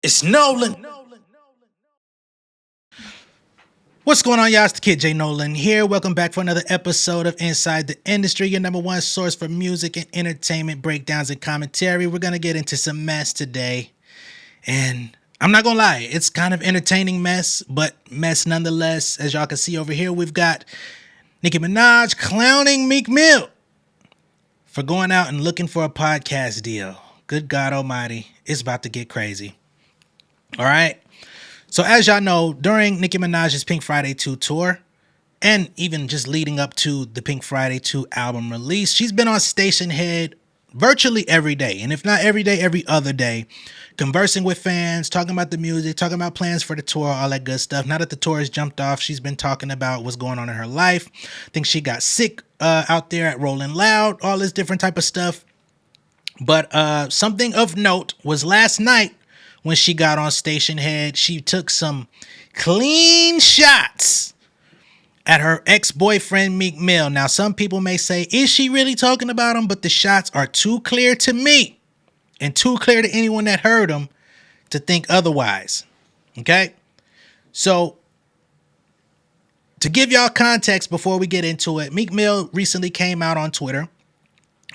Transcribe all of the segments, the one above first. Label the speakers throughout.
Speaker 1: It's Nolan. What's going on, y'all? It's the kid J Nolan here. Welcome back for another episode of Inside the Industry, your number one source for music and entertainment breakdowns and commentary. We're going to get into some mess today. And I'm not going to lie, it's kind of entertaining mess, but mess nonetheless. As y'all can see over here, we've got Nicki Minaj clowning Meek Mill for going out and looking for a podcast deal. Good God Almighty, it's about to get crazy. All right. So as y'all know, during Nicki Minaj's Pink Friday 2 tour, and even just leading up to the Pink Friday 2 album release, she's been on station head virtually every day. And if not every day, every other day, conversing with fans, talking about the music, talking about plans for the tour, all that good stuff. Now that the tour has jumped off, she's been talking about what's going on in her life. I think she got sick out there at Rolling Loud, all this different type of stuff. But something of note was last night, when she got on station head, she took some clean shots at her ex-boyfriend Meek Mill. Now, some people may say, is she really talking about him? But the shots are too clear to me and too clear to anyone that heard them to think otherwise. Okay? So, to give y'all context before we get into it, Meek Mill recently came out on Twitter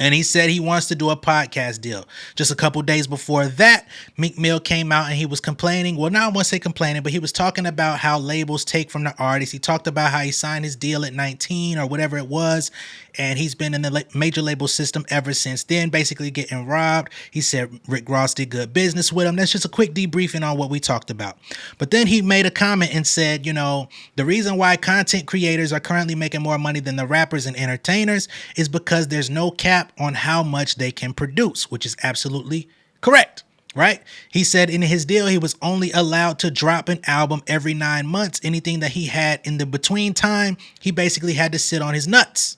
Speaker 1: and he said he wants to do a podcast deal. Just a couple days before that, Meek Mill came out and he was complaining. Well, not I won't say complaining, but he was talking about how labels take from the artists. He talked about how he signed his deal at 19 or whatever it was. And he's been in the major label system ever since then, basically getting robbed. He said Rick Ross did good business with him. That's just a quick debriefing on what we talked about. But then he made a comment and said, you know, the reason why content creators are currently making more money than the rappers and entertainers is because there's no cap on how much they can produce, which is absolutely correct. Right? He said in his deal, he was only allowed to drop an album every 9 months. Anything that he had in the between time, he basically had to sit on his nuts.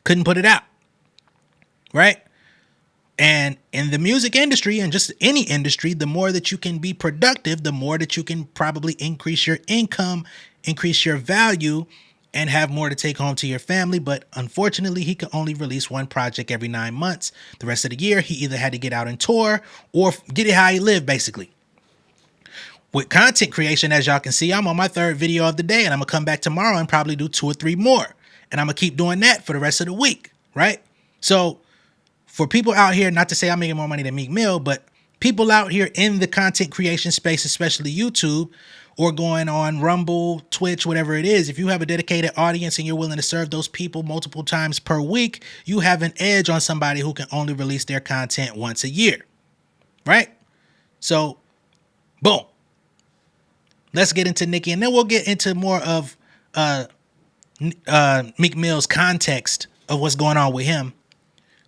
Speaker 1: Couldn't put it out. Right? And in the music industry and just any industry, the more that you can be productive, the more that you can probably increase your income, increase your value, and have more to take home to your family. But unfortunately, he could only release one project every 9 months. The rest of the year, he either had to get out and tour or get it how he lived, basically. With content creation, as y'all can see, I'm on my third video of the day, and I'm going to come back tomorrow and probably do 2 or 3 more. And I'm going to keep doing that for the rest of the week, right? So for people out here, not to say I'm making more money than Meek Mill, but people out here in the content creation space, especially YouTube, or going on Rumble, Twitch, whatever it is, if you have a dedicated audience and you're willing to serve those people multiple times per week, you have an edge on somebody who can only release their content once a year, right? So, boom. Let's get into Nicki, and then we'll get into more of Meek Mill's context of what's going on with him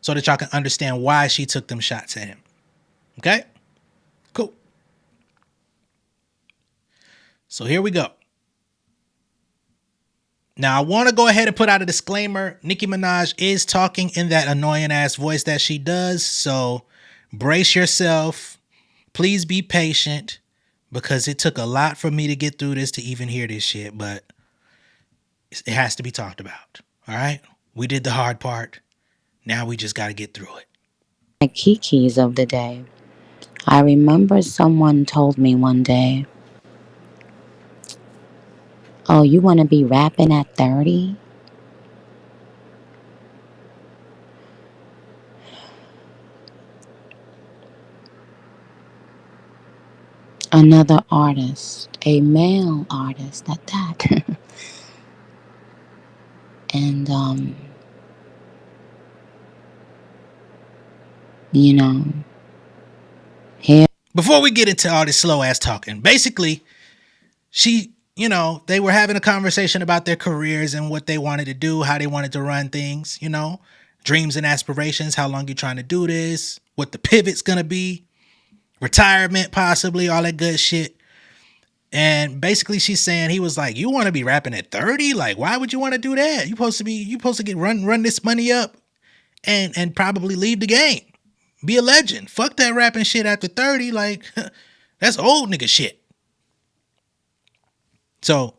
Speaker 1: so that y'all can understand why she took them shots at him. Okay? Cool. So here we go. Now, I want to go ahead and put out a disclaimer. Nicki Minaj is talking in that annoying ass voice that she does. So brace yourself. Please be patient because it took a lot for me to get through this to even hear this shit. But it has to be talked about. All right? We did the hard part. Now we just got to get through it.
Speaker 2: My kikis of the day. I remember someone told me one day, oh, you want to be rapping at 30? Another artist, a male artist at that. And, you know, here.
Speaker 1: Before we get into all this slow ass talking, basically, they were having a conversation about their careers and what they wanted to do, how they wanted to run things, dreams and aspirations, how long you're trying to do this, what the pivot's going to be, retirement possibly, all that good shit. And basically she's saying, he was like, you want to be rapping at 30? Like, why would you want to do that? You supposed to get run this money up and probably leave the game. Be a legend. Fuck that rapping shit after 30. Like, that's old nigga shit. So,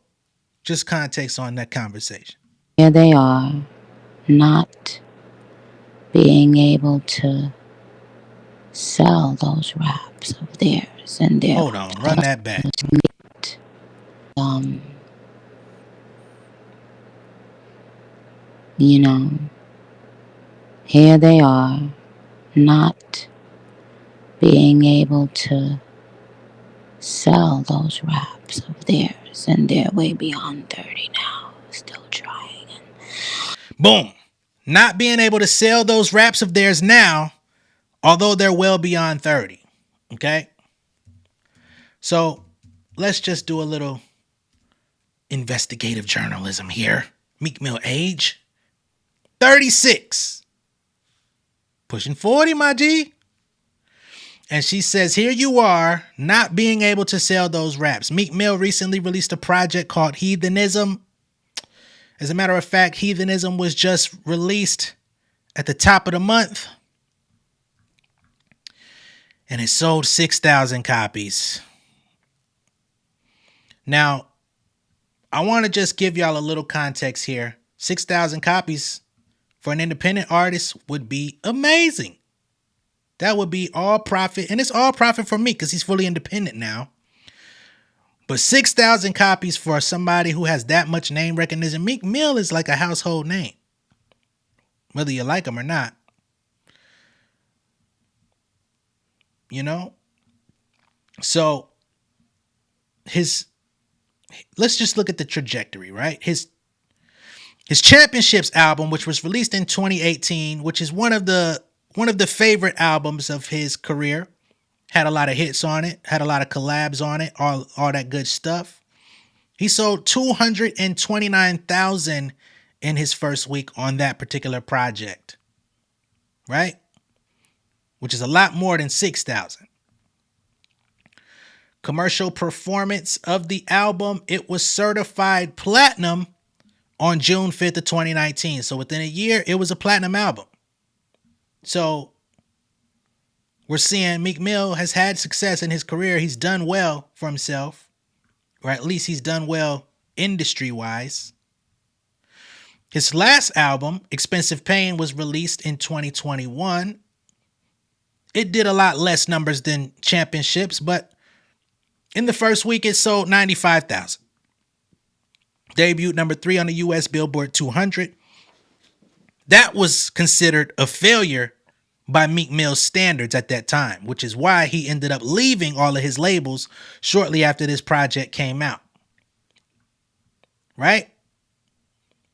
Speaker 1: just context on that conversation.
Speaker 2: Here they are, not being able to sell those raps of theirs and their
Speaker 1: Hold on, run that back.
Speaker 2: meet. You know, here they are, not being able to sell those raps of theirs, and they're way beyond 30 now, still trying.
Speaker 1: Boom. Not being able to sell those raps of theirs now, although they're well beyond 30. Okay? So let's just do a little investigative journalism here. Meek Mill age 36. Pushing 40, my G. And she says, here you are, not being able to sell those raps. Meek Mill recently released a project called Heathenism. As a matter of fact, Heathenism was just released at the top of the month. And it sold 6,000 copies. Now, I want to just give y'all a little context here. 6,000 copies for an independent artist would be amazing. That would be all profit. And it's all profit for me because he's fully independent now. But 6,000 copies for somebody who has that much name recognition. Meek Mill is like a household name, whether you like him or not. You know? So let's just look at the trajectory, right? His Championships album, which was released in 2018, which is one of the favorite albums of his career, had a lot of hits on it, had a lot of collabs on it, all that good stuff. He sold 229,000 in his first week on that particular project, right? Which is a lot more than 6,000. Commercial performance of the album, it was certified platinum on June 5th of 2019. So within a year, it was a platinum album. So we're seeing Meek Mill has had success in his career. He's done well for himself, or at least he's done well industry-wise. His last album, Expensive Pain, was released in 2021. It did a lot less numbers than Championships, but in the first week, it sold 95,000. Debuted number 3 on the US Billboard 200. That was considered a failure by Meek Mill's standards at that time, which is why he ended up leaving all of his labels shortly after this project came out. Right?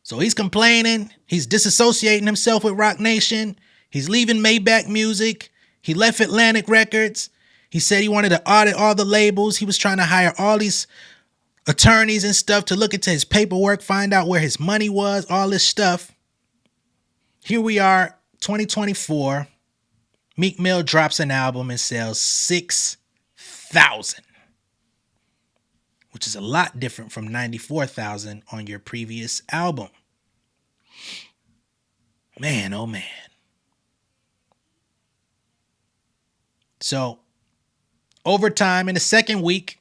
Speaker 1: So he's complaining. He's disassociating himself with Roc Nation. He's leaving Maybach Music. He left Atlantic Records. He said he wanted to audit all the labels. He was trying to hire all these attorneys and stuff to look into his paperwork, find out where his money was, all this stuff. Here we are, 2024. Meek Mill drops an album and sells 6,000, which is a lot different from 94,000 on your previous album. Man, oh man. So, over time, in the second week,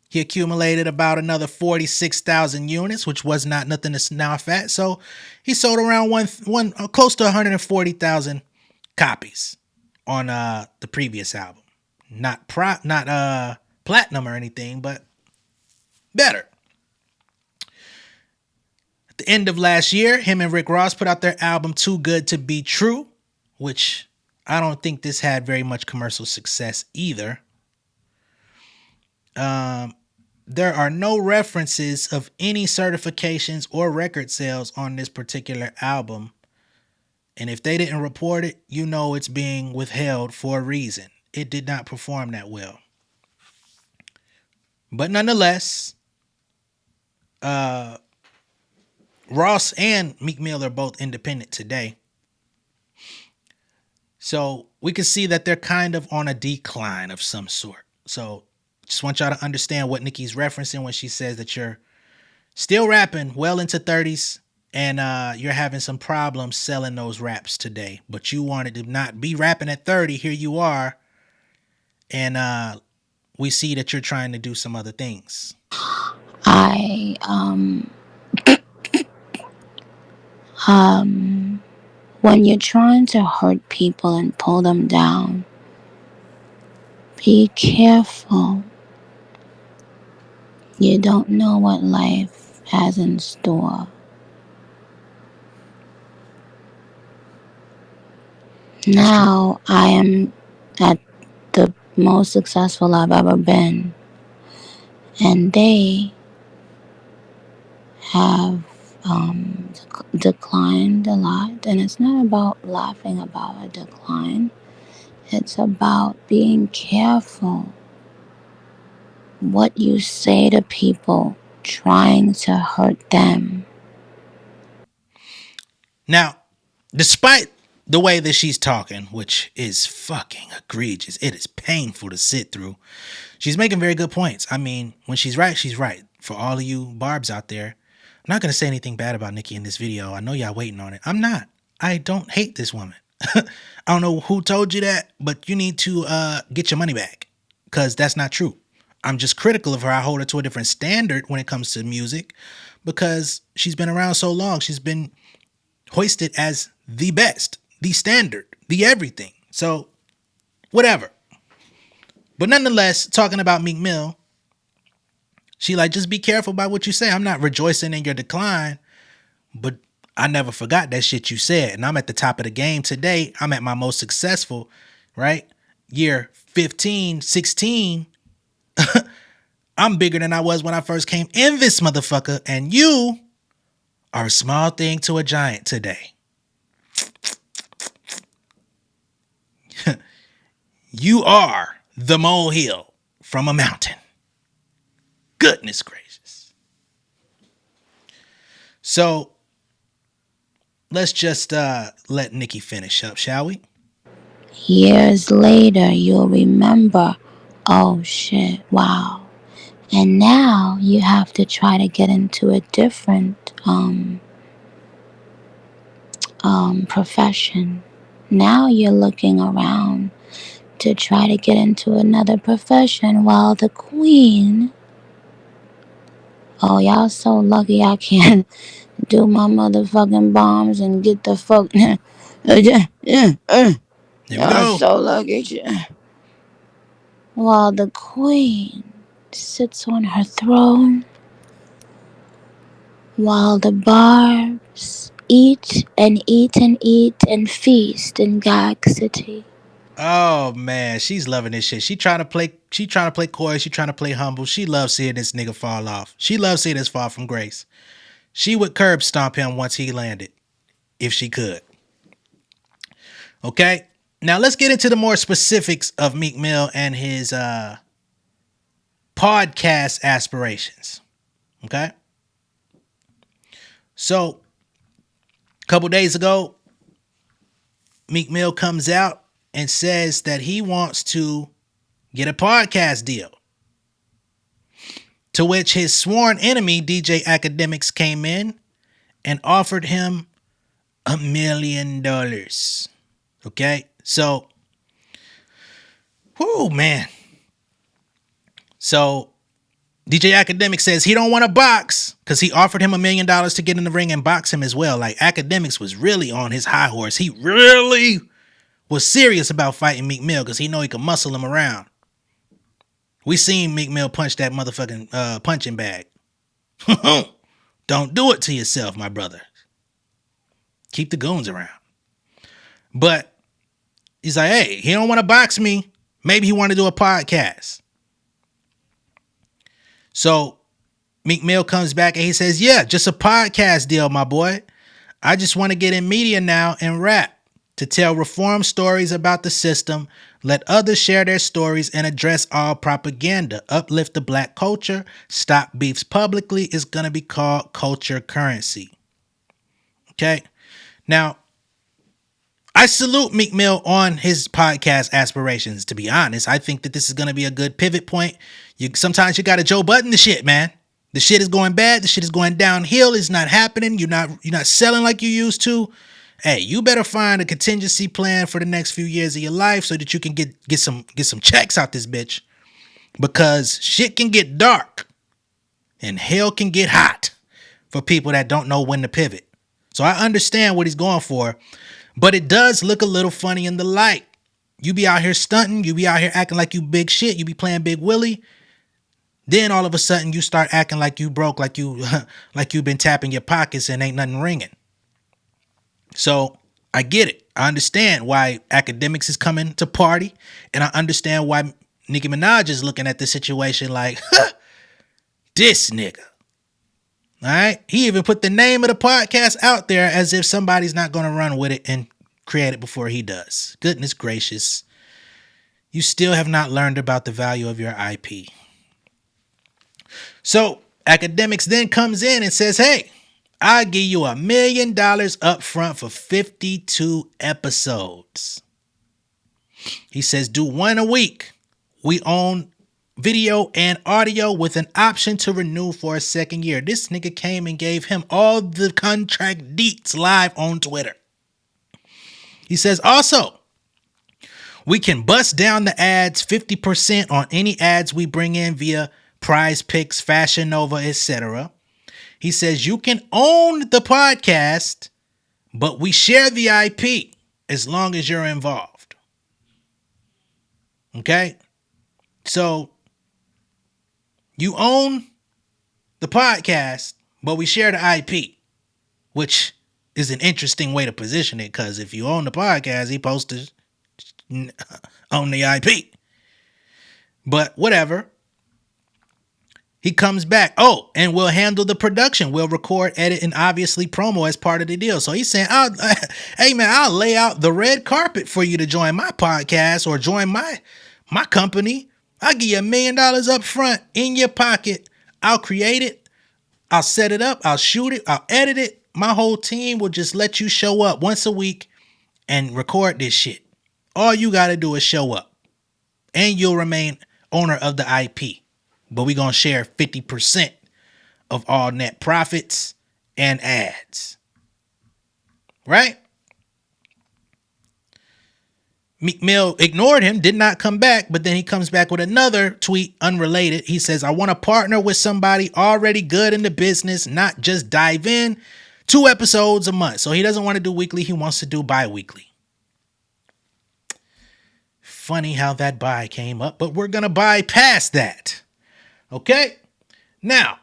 Speaker 1: he accumulated about another 46,000 units, which was not nothing to sniff at. So he sold around close to 140,000 copies on the previous album. Not platinum or anything, but better. At the end of last year, him and Rick Ross put out their album Too Good to Be True, which I don't think this had very much commercial success either. There are no references of any certifications or record sales on this particular album. And if they didn't report it, you know it's being withheld for a reason. It did not perform that well. But nonetheless, Ross and Meek Mill are both independent today. So we can see that they're kind of on a decline of some sort. So just want y'all to understand what Nicki's referencing when she says that you're still rapping well into 30s and you're having some problems selling those raps today. But you wanted to not be rapping at 30. Here you are. And we see that you're trying to do some other things.
Speaker 2: When you're trying to hurt people and pull them down, Be careful. You don't know what life has in store. Now I am at the most successful I've ever been. And they have declined a lot. And it's not about laughing about a decline, it's about being careful what you say to people trying to hurt them.
Speaker 1: Now, despite the way that she's talking, which is fucking egregious, it is painful to sit through. She's making very good points. I mean, when she's right, she's right. For all of you barbs out there, I'm not going to say anything bad about Nicki in this video. I know y'all waiting on it. I'm not. I don't hate this woman. I don't know who told you that, but you need to get your money back because that's not true. I'm just critical of her. I hold her to a different standard when it comes to music because she's been around so long. She's been hoisted as the best, the standard, the everything. So, whatever. But nonetheless, talking about Meek Mill, she like, just be careful about what you say. I'm not rejoicing in your decline, but I never forgot that shit you said. And I'm at the top of the game today. I'm at my most successful, right? Year 15, 16. I'm bigger than I was when I first came in this motherfucker. And you are a small thing to a giant today. You are the molehill from a mountain. Goodness gracious. So let's just let Nicki finish up, shall we?
Speaker 2: Years later, you'll remember, oh shit, wow. And now you have to try to get into a different profession. Now you're looking around to try to get into another profession while the queen, oh, y'all so lucky I can't do my motherfucking bombs and get the fuck.
Speaker 1: Here we
Speaker 2: Y'all
Speaker 1: go.
Speaker 2: so lucky. While the queen sits on her throne, while the barbs eat and eat and eat and feast in Gag City.
Speaker 1: Oh man, she's loving this shit. She trying to play coy, she trying to play humble. She loves seeing this nigga fall off. She loves seeing this fall from grace. She would curb stomp him once he landed, if she could. Okay? Now let's get into the more specifics of Meek Mill and his podcast aspirations. Okay? So, a couple days ago, Meek Mill comes out and says that he wants to get a podcast deal. To which his sworn enemy, DJ Akademiks, came in and offered him $1 million. Okay? So, whoo, man. So, DJ Akademiks says he don't want to box because he offered him $1 million to get in the ring and box him as well. Like, Akademiks was really on his high horse. He really was serious about fighting Meek Mill because he know he could muscle him around. We seen Meek Mill punch that motherfucking punching bag. Don't do it to yourself, my brother. Keep the goons around. But he's like, hey, he don't want to box me. Maybe he want to do a podcast. So Meek Mill comes back and he says, yeah, just a podcast deal, my boy. I just want to get in media now and rap to tell reform stories about the system, let others share their stories, and address all propaganda. Uplift the black culture. Stop beefs publicly is going to be called culture currency. Okay? Now, I salute Meek Mill on his podcast aspirations, to be honest. I think that this is going to be a good pivot point. Sometimes you got to Joe Budden the shit, man. The shit is going bad. The shit is going downhill. It's not happening. You're not selling like you used to. Hey, you better find a contingency plan for the next few years of your life so that you can get some checks out this bitch. Because shit can get dark and hell can get hot for people that don't know when to pivot. So I understand what he's going for, but it does look a little funny in the light You be out here stunting, you be out here acting like you big shit, you be playing Big Willie. Then all of a sudden you start acting like you broke, like you like you've been tapping your pockets and ain't nothing ringing. So I get it. I understand why Akademiks is coming to party, and I understand why Nicki Minaj is looking at the situation like, this nigga. All right. He even put the name of the podcast out there as if somebody's not going to run with it and create it before he does. Goodness gracious. You still have not learned about the value of your IP. So Akademiks then comes in and says, hey, I'll give you $1 million up front for 52 episodes. He says, do one a week. We own video and audio with an option to renew for a second year. This nigga came and gave him all the contract deets live on Twitter. He says, also, we can bust down the ads 50% on any ads we bring in via Prize Picks, Fashion Nova, etc. He says, you can own the podcast, but we share the IP as long as you're involved. Okay? So, you own the podcast, but we share the IP, which is an interesting way to position it, because if you own the podcast, he supposed to own the IP. But whatever. He comes back. Oh, and we'll handle the production. We'll record, edit, and obviously promo as part of the deal. So he's saying, hey man, I'll lay out the red carpet for you to join my podcast or join my company. I'll give you $1 million up front in your pocket. I'll create it. I'll set it up. I'll shoot it. I'll edit it. My whole team will just let you show up once a week and record this shit. All you got to do is show up. And you'll remain owner of the IP. But we're going to share 50% of all net profits and ads. Right? Meek Mill ignored him, did not come back, but then he comes back with another tweet unrelated. He says, I want to partner with somebody already good in the business, not just dive in 2 episodes a month. So he doesn't want to do weekly. He wants to do bi-weekly. Funny how that buy came up, but we're going to bypass that. Okay? Now,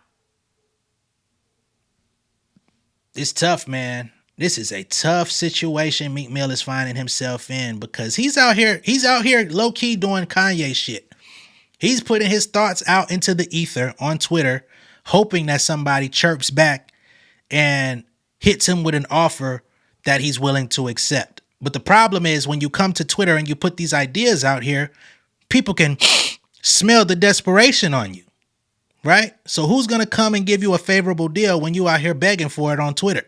Speaker 1: it's tough, man. This is a tough situation Meek Mill is finding himself in, because he's out here low-key doing Kanye shit. He's putting his thoughts out into the ether on Twitter, hoping that somebody chirps back and hits him with an offer that he's willing to accept. But the problem is, when you come to Twitter and you put these ideas out here, people can smell the desperation on you, right? So who's going to come and give you a favorable deal when you out here begging for it on Twitter?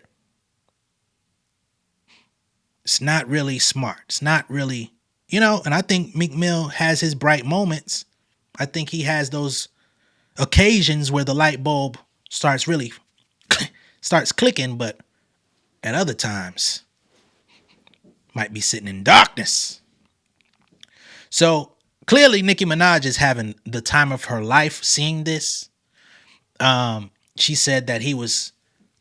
Speaker 1: It's not really smart. It's not really, and I think Meek Mill has his bright moments. I think he has those occasions where the light bulb starts clicking, but at other times might be sitting in darkness. So clearly Nicki Minaj is having the time of her life seeing this. She said that he was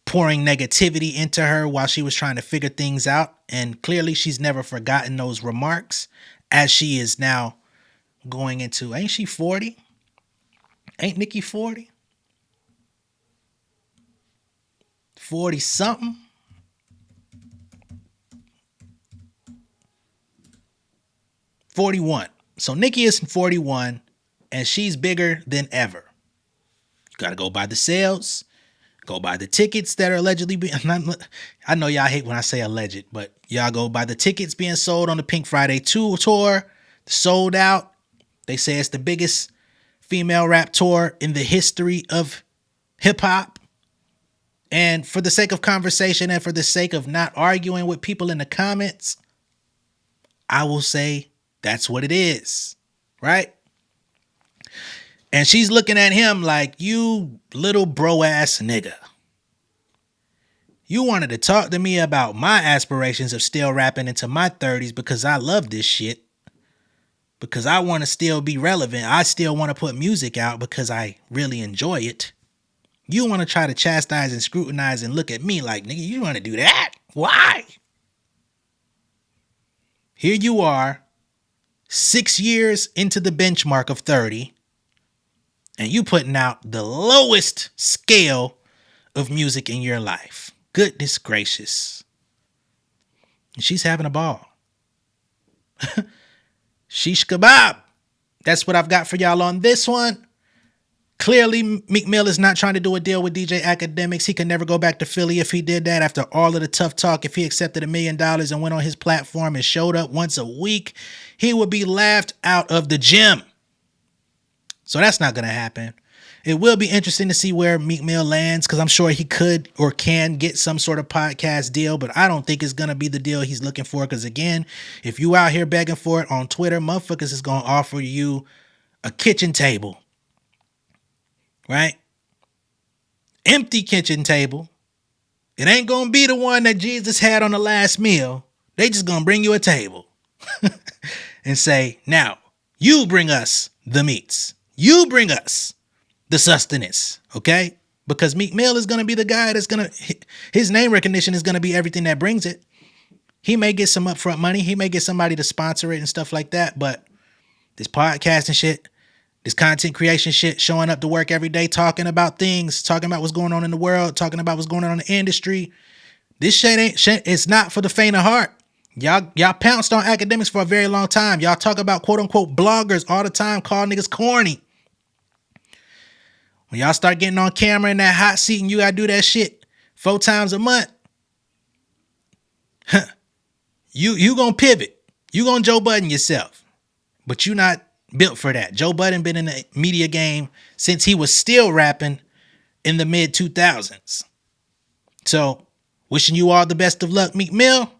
Speaker 1: pouring negativity into her while she was trying to figure things out. And clearly she's never forgotten those remarks, as she is now going into, ain't she 40? Ain't Nicki 40? 40 something? $41. So Nicki is 41 and she's bigger than ever. You got to go by the sales, go by the tickets that are allegedly being, I know y'all hate when I say alleged, but y'all go by the tickets being sold on the Pink Friday 2 tour, sold out. They say it's the biggest female rap tour in the history of hip hop. And for the sake of conversation and for the sake of not arguing with people in the comments, I will say that's what it is, right? And she's looking at him like, you little bro ass nigga. You wanted to talk to me about my aspirations of still rapping into my 30s because I love this shit. Because I want to still be relevant. I still want to put music out because I really enjoy it. You want to try to chastise and scrutinize and look at me like, nigga, you want to do that? Why? Here you are, 6 years into the benchmark of 30, and you putting out the lowest scale of music in your life. Goodness gracious. And she's having a ball. Sheesh kebab. That's what I've got for y'all on this one. Clearly, Meek Mill is not trying to do a deal with DJ Akademiks. He can never go back to Philly if he did that after all of the tough talk. If he accepted $1 million and went on his platform and showed up once a week, he would be laughed out of the gym. So that's not going to happen. It will be interesting to see where Meek Mill lands, because I'm sure he could or can get some sort of podcast deal, but I don't think it's going to be the deal he's looking for, because again, if you out here begging for it on Twitter, motherfuckers is going to offer you a kitchen table. Right? Empty kitchen table. It ain't gonna be the one that Jesus had on the last meal. They just gonna bring you a table and say, now, you bring us the meats. You bring us the sustenance, okay? Because Meek Mill is gonna be the guy that's gonna, his name recognition is gonna be everything that brings it. He may get some upfront money. He may get somebody to sponsor it and stuff like that, but this podcasting shit, this content creation shit, showing up to work every day, talking about things, talking about what's going on in the world, talking about what's going on in the industry. This shit it's not for the faint of heart. Y'all pounced on Akademiks for a very long time. Y'all talk about quote unquote bloggers all the time, call niggas corny. When y'all start getting on camera in that hot seat and you gotta do that shit 4 times a month, you gonna pivot. You gonna Joe Budden yourself. But you not built for that. Joe Budden been in the media game since he was still rapping in the mid 2000s. So wishing you all the best of luck, Meek Mill.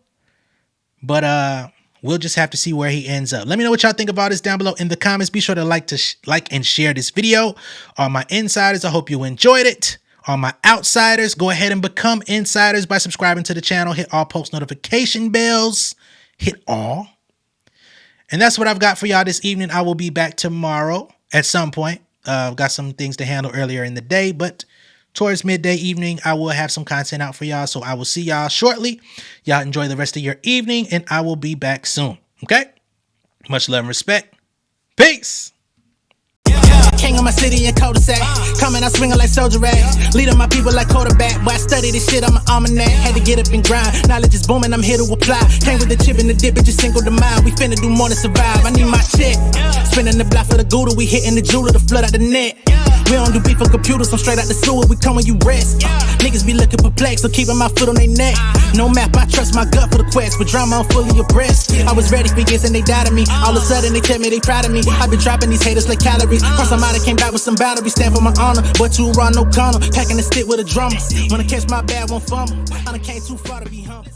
Speaker 1: But we'll just have to see where he ends up. Let me know what y'all think about this down below in the comments. Be sure to like and share this video. All my insiders, I hope you enjoyed it. All my outsiders, go ahead and become insiders by subscribing to the channel. Hit all post notification bells. Hit all. And that's what I've got for y'all this evening. I will be back tomorrow at some point. I've got some things to handle earlier in the day, but towards midday evening, I will have some content out for y'all. So I will see y'all shortly. Y'all enjoy the rest of your evening, and I will be back soon. Okay? Much love and respect. Peace.
Speaker 3: King of my city and cul-de-sac. Coming out swinging like soldier rags. Leading my people like quarterback. Boy, I study this shit, I'm an almanac. Had to get up and grind. Knowledge is booming, I'm here to apply. Came with the chip and the dip, it just single the mind. We finna do more than survive. I need my check. Spinning the block for the Gouda. We hitting the jeweler to flood out the net. We don't do beef on computers, I'm straight out the sewer. We come when you rest. Niggas be looking perplexed, so keeping my foot on their neck. No map, I trust my gut for the quest. But drama, I'm fully abreast. I was ready for years and they died of me. All of a sudden they tell me they proud of me. I've been dropping these haters like calories. Cross them out, I came back with some boundaries. Stand for my honor, but too raw, no corner. Packing the stick with a drummer. Wanna catch my bad, won't fumble. I done came too far to be humble.